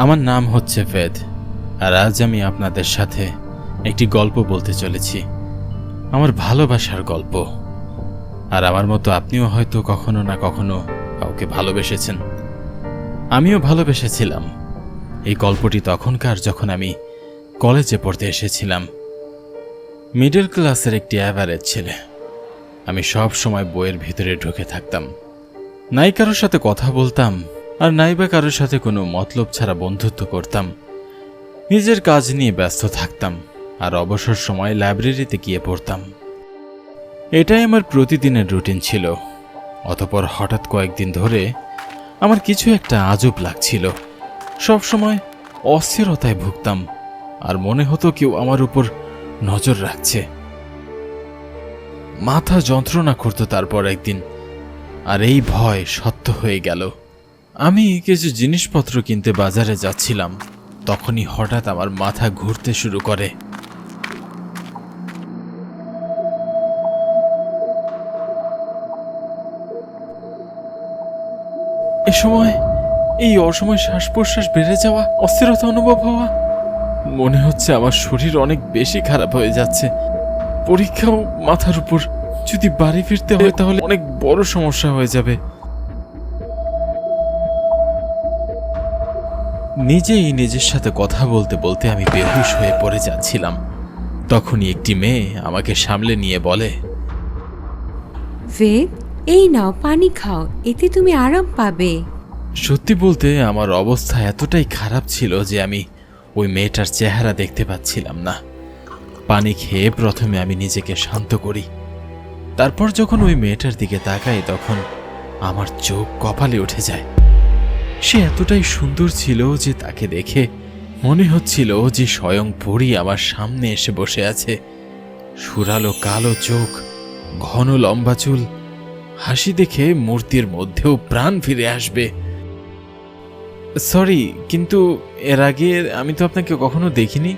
আমার নাম হচ্ছে ফেদ, আর আজ আমি আপনাদের সাথে একটি গল্প বলতে চলেছি, আমার ভালোবাসার গল্প। আর আমার মতো আপনিও হয়তো কখনো না কখনো কাউকে ভালোবেসেছেন। আমিও ভালোবেসেছিলাম। এই গল্পটি তখনকার, যখন আমি কলেজে পড়তে এসেছিলাম। মিডল ক্লাসের একটি অ্যাভারেজ ছেলে। আমি সব সময় বইয়ের ভিতরে ঢুকে থাকতাম, নাই কারোর সাথে কথা বলতাম, আর নাইবা কারোর সাথে কোনো মতলব ছাড়া বন্ধুত্ব করতাম। নিজের কাজ নিয়ে ব্যস্ত থাকতাম, আর অবসর সময় লাইব্রেরিতে গিয়ে পড়তাম। এটাই আমার প্রতিদিনের রুটিন ছিল। অতঃপর হঠাৎ কয়েকদিন ধরে আমার কিছু একটা আজব লাগছিল। সবসময় অস্থিরতায় ভুগতাম, আর মনে হতো কেউ আমার উপর নজর রাখছে। মাথা যন্ত্রণা করত তারপর একদিন, আর এই ভয় সত্য হয়ে গেল। আমি কিছু জিনিসপত্র কিনতে বাজারে যাচ্ছিলাম, তখনই হঠাৎ আমার মাথা ঘুরতে শুরু করে। এ সময় এই অসময় শ্বাস প্রশ্বাস বেড়ে যাওয়া, অস্থিরতা অনুভব হওয়া, মনে হচ্ছে আমার শরীর অনেক বেশি খারাপ হয়ে যাচ্ছে। পরীক্ষাও মাথার উপর, যদি বাড়ি ফিরতে হয় তাহলে অনেক বড় সমস্যা হয়ে যাবে। নিজেই নিজের সাথে কথা বলতে বলতে আমি বেহুশ হয়ে পড়ে যাচ্ছিলাম। তখনই একটি মেয়ে আমাকে সামলে নিয়ে বলে, ভেদ, এই নাও পানি খাও, এতে তুমি আরাম পাবে। সত্যি বলতে আমার অবস্থা এতটাই খারাপ ছিল যে আমি ওই মেয়েটার চেহারা দেখতে পাচ্ছিলাম না। পানি খেয়ে প্রথমে আমি নিজেকে শান্ত করি। তারপর যখন ওই মেয়েটার দিকে তাকাই, তখন আমার চোখ কপালে উঠে যায়। সে এতটাই সুন্দর ছিল যে তাকে দেখে মনে হচ্ছিল যে স্বয়ং পরী আমার সামনে এসে বসে আছে। সুরালো কালো চোখ, ঘন লম্বা চুল, হাসি দেখে মূর্তির মধ্যেও প্রাণ ফিরে আসবে। সরি, কিন্তু এর আগে আমি তো আপনাকে কখনো দেখিনি।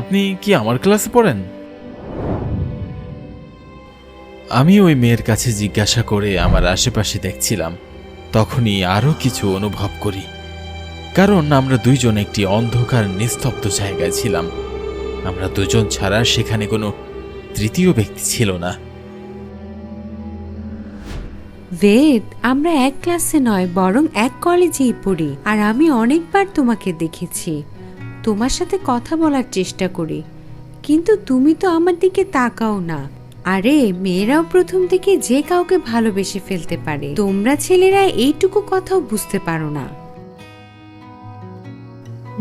আপনি কি আমার ক্লাসে পড়েন? আমি ওই মেয়ের কাছে জিজ্ঞাসা করে আমার আশেপাশে দেখছিলাম। তখনই আরো কিছু অনুভব করি, কারণ আমরা দুইজন একটি অন্ধকার নিস্তব্ধ জায়গায় ছিলাম। আমরা দুজন ছাড়া সেখানে কোনো তৃতীয় ব্যক্তি ছিল না। ভেদ, আমরা এক ক্লাসে নয়, বরং এক কলেজেই পড়ি। আর আমি অনেকবার তোমাকে দেখেছি, তোমার সাথে কথা বলার চেষ্টা করি, কিন্তু তুমি তো আমার দিকে তাকাও না। আরে, মেয়েরাও প্রথম থেকে যে কাউকে ভালোবেসে ফেলতে পারে, তোমরা ছেলেরা এইটুকু কথাও বুঝতে পারো না।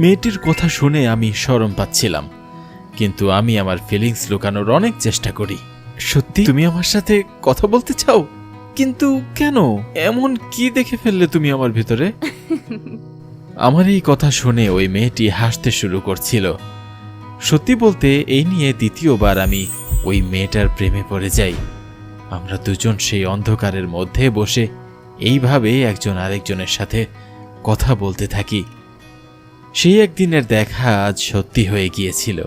মেয়েটির কথা শুনে আমি শরম পাচ্ছিলাম, কিন্তু আমি আমার ফিলিংস লুকানোর অনেক চেষ্টা করি। সত্যি তুমি আমার সাথে কথা বলতে চাও? কিন্তু কেন? এমন কি দেখে ফেললে তুমি আমার ভিতরে? আমার এই কথা শুনে ওই মেয়েটি হাসতে শুরু করছিল। সত্যি বলতে এই নিয়ে দ্বিতীয়বার আমি ওই মেয়েটার প্রেমে পড়ে যাই। আমরা দুজন সেই অন্ধকারের মধ্যে বসে এইভাবে একজন আরেকজনের সাথে কথা বলতে থাকি। সেই একদিনের দেখা আজ সত্যি হয়ে গিয়েছিল।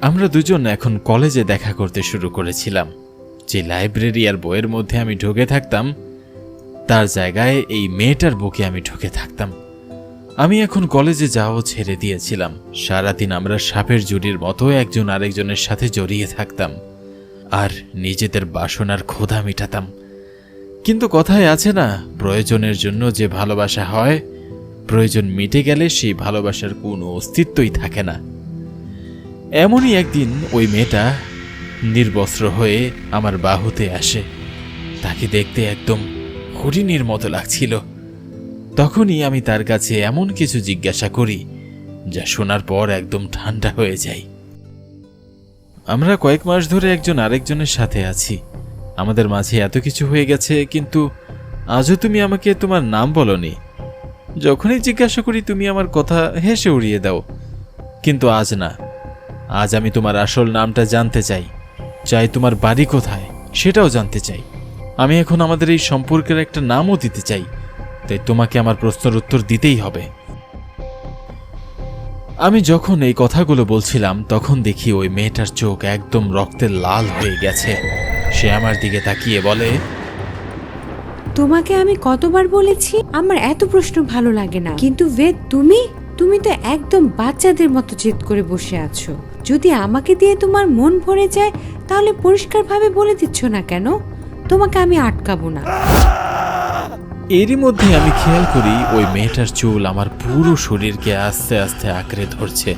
আমরা দুজন এখন কলেজে দেখা করতে শুরু করেছিলাম। যে লাইব্রেরি আর বইয়ের মধ্যে আমি ঢুকে থাকতাম, তার জায়গায় এই মেয়েটার বুকে আমি ঢুকে থাকতাম। আমি এখন কলেজে যাওয়াও ছেড়ে দিয়েছিলাম। সারাদিন আমরা সাপের জুড়ির মতো একজন আরেকজনের সাথে জড়িয়ে থাকতাম, আর নিজেদের বাসনার ক্ষুধা মিটাতাম। কিন্তু কথায় আছে না, প্রয়োজনের জন্য যে ভালোবাসা হয়, প্রয়োজন মিটে গেলে সেই ভালোবাসার কোনো অস্তিত্বই থাকে না। এমনই একদিন ওই মেয়েটা নির্বস্ত্র হয়ে আমার বাহুতে আসে। তাকে দেখতে একদম হরিণীর মতো লাগছিল। তখনই আমি তার কাছে এমন কিছু জিজ্ঞাসা করি যা শোনার পর একদম ঠান্ডা হয়ে যাই। আমরা কয়েক মাস ধরে একজন আরেকজনের সাথে আছি, আমাদের মাঝে এত কিছু হয়ে গেছে, কিন্তু আজও তুমি আমাকে তোমার নাম বলনি। যখনই জিজ্ঞাসা করি তুমি আমার কথা হেসে উড়িয়ে দাও, কিন্তু আজ না। আজ আমি তোমার আসল নামটা জানতে চাই, চাই তোমার বাড়ি কোথায় সেটাও জানতে চাই। আমি এখন আমাদের এই সম্পর্কের একটা নামও দিতে চাই, তাই তোমাকে আমার প্রশ্নের উত্তর দিতেই হবে। আমি যখন এই কথাগুলো বলছিলাম, তখন দেখি ওই মেয়েটার চোখ একদম রক্তের লাল হয়ে গেছে। সে আমার দিকে তাকিয়ে বলে, তোমাকে আমি কতবার বলেছি আমার এত প্রশ্ন ভালো লাগে না, কিন্তু বেদ তুমি তো একদম বাচ্চাদের মতো জেদ করে বসে আছো। যদি আমাকে দিয়ে তোমার মন ভরে যায় তাহলে পরিষ্কারভাবে বলে দিচ্ছ না কেন? তোমাকে আমি আটকাবো না। এরই মধ্যে আমি খেয়াল করি ওই মেয়েটার চুল আমার পুরো শরীরকে আস্তে আস্তে আঁকড়ে ধরছে,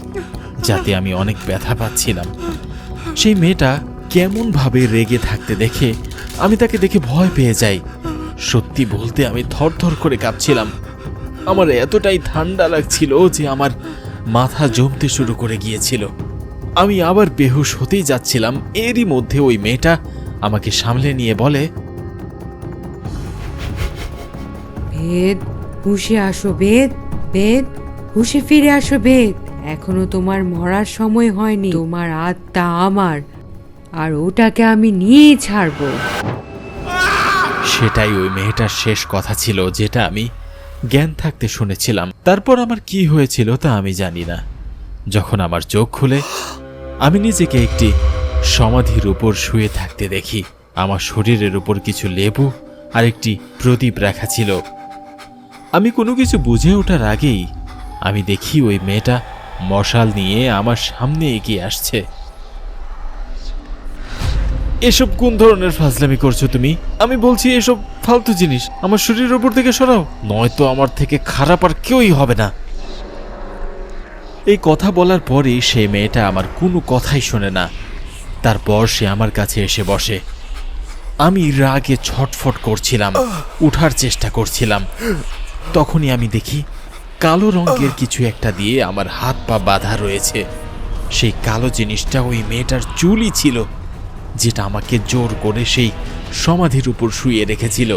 যাতে আমি অনেক ব্যথা পাচ্ছিলাম। সেই মেয়েটা কেমন ভাবে রেগে থাকতে দেখে আমি তাকে দেখে ভয় পেয়ে যাই। সত্যি বলতে আমি থরথর করে কাঁপছিলাম। আমার এতটাই ঠান্ডা লাগছিল যে আমার মাথা জমতে শুরু করে গিয়েছিল। আমি আবার বেহুশ হতেই যাচ্ছিলাম। এরই মধ্যে ওই মেয়েটা আমাকে সামলে নিয়ে বলে, বেদ, হুশে আসো বেদ, বেদ, হুশে ফিরে আসো বেদ। এখনো তোমার মরার সময় হয়নি। তোমার আত্মা আমার, আর ওটাকে আমি নিয়েই ছাড়বো। সেটাই ওই মেয়েটার শেষ কথা ছিল, যেটা আমি জ্ঞান থাকতে শুনেছিলাম। তারপর আমার কি হয়েছিল তা আমি জানি না। যখন আমার চোখ খুলে আমি নিজেকে একটি সমাধির উপর শুয়ে থাকতে দেখি। আমার শরীরের উপর কিছু লেবু আর একটি প্রদীপ রাখা ছিল। আমি কোনো কিছু বুঝে ওঠার আগেই আমি দেখি ওই মেয়েটা মশাল নিয়ে আমার সামনে এগিয়ে আসছে। এসব কোন ধরনের ফাজলামি করছো তুমি? আমি বলছি এসব ফালতু জিনিস আমার শরীরের উপর থেকে সরাও, নয়তো আমার থেকে খারাপ আর কেউই হবে না। এই কথা বলার পরে সেই মেয়েটা আমার কোনো কথাই শোনে না। তারপর সে আমার কাছে এসে বসে। আমি রাগে ছটফট করছিলাম, উঠার চেষ্টা করছিলাম। তখনই আমি দেখি কালো রঙের কিছু একটা দিয়ে আমার হাত পা বাঁধা রয়েছে। সেই কালো জিনিসটা ওই মেয়েটার চুলই ছিল, যেটা আমাকে জোর করে সেই সমাধির উপর শুয়ে রেখেছিল।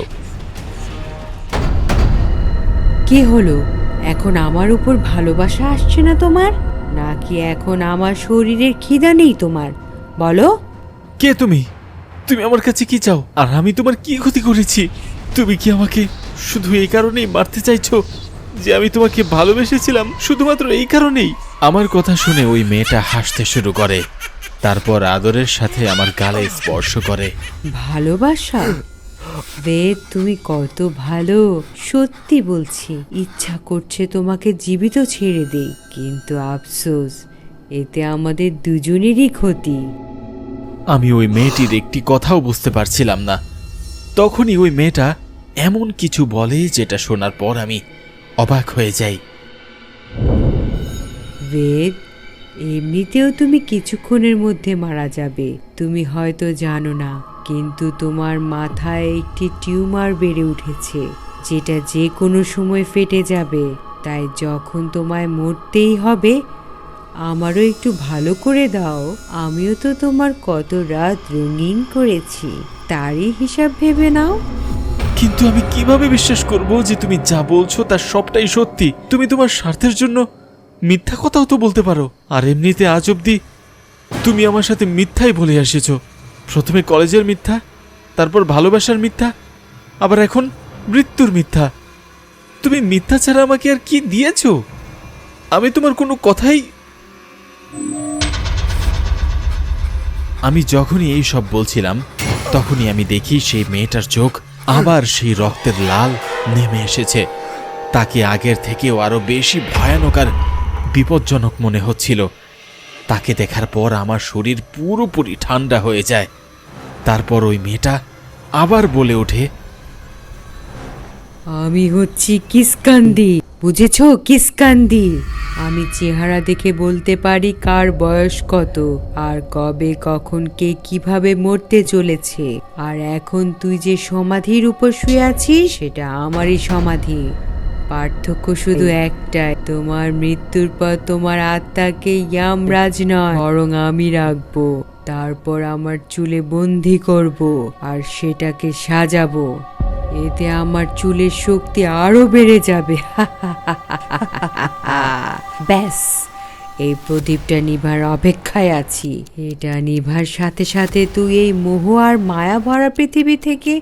কি হলো? এখন আমার উপর ভালোবাসা আসছে না তোমার, নাকি এখন আমার শরীরের খিদা নেই তোমার? বলো। কে তুমি? তুমি আমার কাছে কি চাও? আর আমি তোমার কি ক্ষতি করেছি? তুমি কি আমাকে শুধু এই কারণেই মারতে চাইছো যে আমি তোমাকে ভালোবেসেছিলাম? শুধুমাত্র এই কারণেই? আমার কথা শুনে ওই মেয়েটা হাসতে শুরু করে, তারপর আদরের সাথে আমার গালে স্পর্শ করে। ভালোবাসা? বেদ, তুমি কত ভালো। সত্যি বলছি, ইচ্ছা করছে তোমাকে জীবিত ছেড়ে দেই, কিন্তু আফসোস, এতে আমাদের দুজনেরই ক্ষতি। আমি ওই মেয়েটির একটি কথাও বুঝতে পারছিলাম না। তখনই ওই মেয়েটা এমন কিছু বলে যেটা শোনার পর আমি অবাক হয়ে যাই। বেদ, এমনিতেও তুমি কিছুক্ষণের মধ্যে মারা যাবে। তুমি হয়তো জানো না, কিন্তু তোমার মাথায় একটি টিউমার বেড়ে উঠেছে, যেটা যে কোনো সময় ফেটে যাবে। তাই যখন তোমায় মরতেই হবে, আমারও একটু ভালো করে দাও। আমিও তো তোমার কত রাত রঙিন করেছি, তারই হিসাব ভেবে নাও। কিন্তু আমি কিভাবে বিশ্বাস করব যে তুমি যা বলছো তার সবটাই সত্যি? তুমি তোমার স্বার্থের জন্য মিথ্যা কথাও তো বলতে পারো। আর এমনিতে আজ অব্দি তুমি আমার সাথে মিথ্যাই বলে এসেছো। প্রথমে কলেজের মিথ্যা, তারপর ভালোবাসার মিথ্যা, আবার এখন মৃত্যুর মিথ্যা। তুমি মিথ্যা ছাড়া আমাকে আর কি দিয়েছো? আমি তোমার কোনো কথাই... আমি যখনই এই সব বলছিলাম তখনই আমি দেখি সেই মেয়েটার চোখ আবার সেই রক্তের লাল নেমে এসেছে। তাকে আগের থেকেও আরো বেশি ভয়ানক আর বিপজ্জনক মনে হচ্ছিল। তাকে দেখার পর আমার শরীর পুরোপুরি ঠান্ডা হয়ে যায়। তারপর ওই মেয়েটা আবার বলে ওঠে, আমি হচ্ছি কিস্কান্দি, বুঝেছো? কিস্কান্দি। আমি চেহারা দেখে বলতে পারি কার বয়স কত, আর কবে কখন কে কিভাবে মরতে চলেছে। আর এখন তুই যে সমাধির উপর শুয়ে আছিস, সেটা আমারই সমাধি। পার্থক্য শুধু একটাই, তোমার মৃত্যুর পর তোমার আত্মাকে ইয়ামরাজ নয় বরং আমি রাখবো। তারপর আমার চুলে বন্দি করব আর সেটাকে সাজাবো। এতে আমার চুলের শক্তি আরো বেড়ে যাবে। ব্যাস, এই প্রদীপটা নিভার অপেক্ষায় আছি। এটা নিভার সাথে সাথে তুই এই মোহ আর মায়া ভরা পৃথিবী থেকে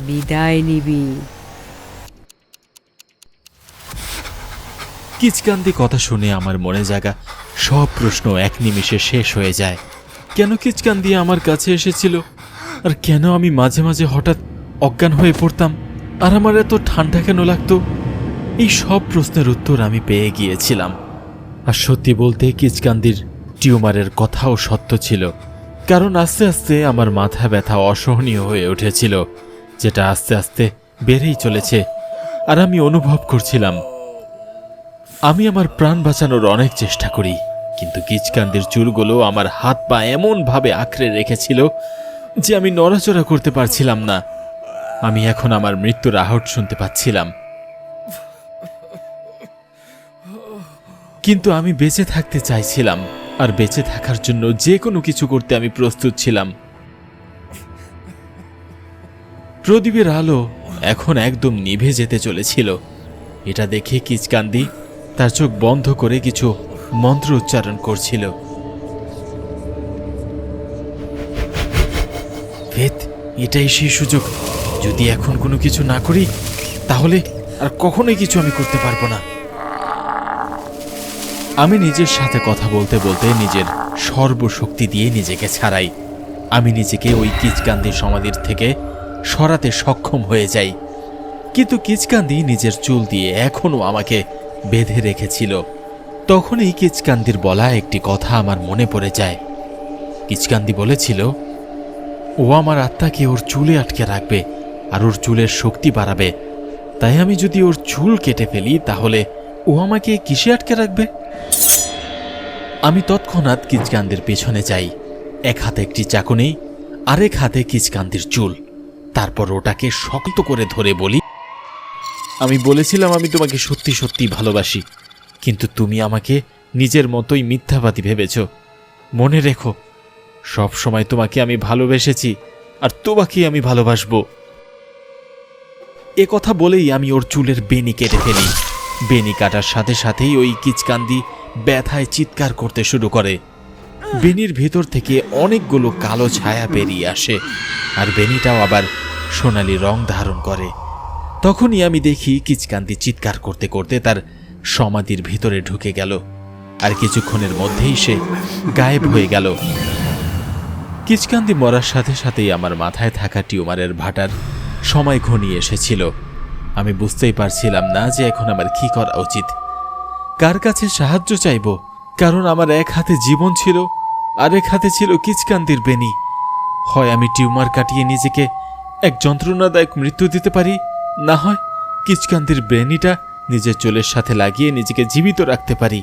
বিদায় নিবি। কিচকান্দি কথা শুনে আমার মনে জাগা সব প্রশ্ন এক নিমিষে শেষ হয়ে যায়। কেন কিচকান্দি আমার কাছে এসেছিল, আর কেন আমি মাঝে মাঝে হঠাৎ অজ্ঞান হয়ে পড়তাম? আর আমার এত ঠান্ডা কেন লাগতো? এই সব প্রশ্নের উত্তর আমি পেয়ে গিয়েছিলাম। আর সত্যি বলতে কিচকান্দির টিউমারের কথাও সত্য ছিল, কারণ আস্তে আস্তে আমার মাথা ব্যথা অসহনীয় হয়ে উঠেছিল, যেটা আস্তে আস্তে বেড়েই চলেছে। আর আমি অনুভব করছিলাম আমি আমার প্রাণ বাঁচানোর অনেক চেষ্টা করি, কিন্তু কিচকান্দির চুলগুলো আমার হাত পা এমনভাবে আঁকড়ে রেখেছিল যে আমি নড়াচড়া করতে পারছিলাম না। আমি এখন আমার মৃত্যুর আহট শুনতে পাচ্ছিলাম, কিন্তু আমি বেঁচে থাকতে চাইছিলাম, আর বেঁচে থাকার জন্য যে কোনো কিছু করতে আমি প্রস্তুত ছিলাম। প্রদীপের আলো এখন একদম নিভে যেতে চলেছিল। এটা দেখে কিচকান্দি তার চোখ বন্ধ করে কিছু মন্ত্র উচ্চারণ করছিল। ভেদ, এটাই সেই সুযোগ। যদি এখন কোনো কিছু না করি তাহলে আর কখনোই কিছু আমি করতে পারবো না। আমি নিজের সাথে কথা বলতে বলতে নিজের সর্বশক্তি দিয়ে নিজেকে ছাড়াই। আমি নিজেকে ওই কিচকান্দি সমাধির থেকে সরাতে সক্ষম হয়ে যাই, কিন্তু কিচকান্দি নিজের চুল দিয়ে এখনো আমাকে বেঁধে রেখেছিল। তখনই কিচকান্দির বলা একটি কথা আমার মনে পড়ে যায়। কিচকান্দি বলেছিল ও আমার আত্মাকে ওর চুলে আটকে রাখবে আর ওর চুলের শক্তি বাড়াবে। তাই আমি যদি ওর চুল কেটে ফেলি তাহলে ও আমাকে কিসে আটকে রাখবে? আমি তৎক্ষণাৎ কিচকান্দির পেছনে যাই। এক হাতে একটি চাকু নেই, আরেক হাতে কিচকান্দির চুল। তারপর ওটাকে শক্ত করে ধরে বলি, আমি বলেছিলাম আমি তোমাকে সত্যি সত্যি ভালোবাসি, কিন্তু তুমি আমাকে নিজের মতোই মিথ্যাবাদী ভেবেছ। মনে রেখো, সব সময় তোমাকে আমি ভালোবেসেছি আর তোমাকেই আমি ভালোবাসবো। এ কথা বলেই আমি ওর চুলের বেনি কেটে ফেলি। বেনি কাটার সাথে সাথেই ওই কিচকান্দি ব্যথায় চিৎকার করতে শুরু করে। বেনির ভেতর থেকে অনেকগুলো কালো ছায়া বেরিয়ে আসে, আর বেনিটাও আবার সোনালি রং ধারণ করে। তখনই আমি দেখি কিচকান্দি চিৎকার করতে করতে তার সমাধির ভিতরে ঢুকে গেল, আর কিছুক্ষণের মধ্যেই সে গায়েব হয়ে গেল। কিচকান্দি মরার সাথে সাথেই আমার মাথায় থাকা টিউমারের ভাটার সময় ঘনিয়ে এসেছিল। আমি বুঝতেই পারছিলাম না যে এখন আমার কি করা উচিত, কার কাছে সাহায্য চাইব, কারণ আমার এক হাতে জীবন ছিল, আরেক হাতে ছিল কিচকান্দির বেনি। হয় আমি টিউমার কাটিয়ে নিজেকে এক যন্ত্রণাদায়ক মৃত্যু দিতে পারি, না হয় কিচকান্দির বেনিটা নিজের চুলের সাথে লাগিয়ে নিজেকে জীবিত রাখতে পারি।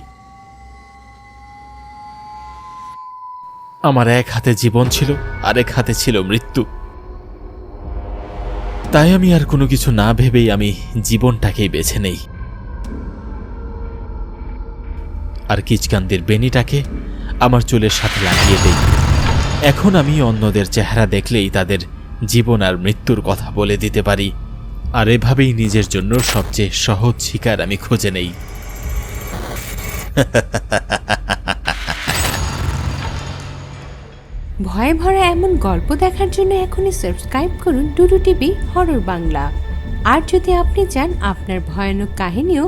আমার এক হাতে জীবন ছিল, আরেক হাতে ছিল মৃত্যু। তাই আমি আর কোনো কিছু না ভেবেই আমি জীবনটাকেই বেছে নেই, আর কিচকান্দির বেনিটাকে আমার চুলের সাথে লাগিয়ে দেই। এখন আমি অন্যদের চেহারা দেখলেই তাদের জীবন আর মৃত্যুর কথা বলে দিতে পারি, আর এভাবেই নিজের জন্য সবচেয়ে সহজ শিকার আমি খুঁজে নেই। ভয়ে ভরা এমন গল্প দেখার জন্য এখনই সাবস্ক্রাইব করুন ডুডু টিভি হরর বাংলা। আর যদি আপনি চান আপনার ভয়ানক কাহিনীও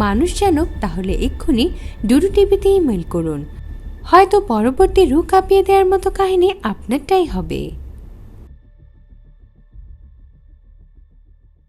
মানুষ জানুক, তাহলে এক্ষুনি ডুডু টিভিতে ইমেল করুন। হয়তো পরবর্তী রূপ কাঁপিয়ে দেওয়ার মতো কাহিনী আপনারটাই হবে।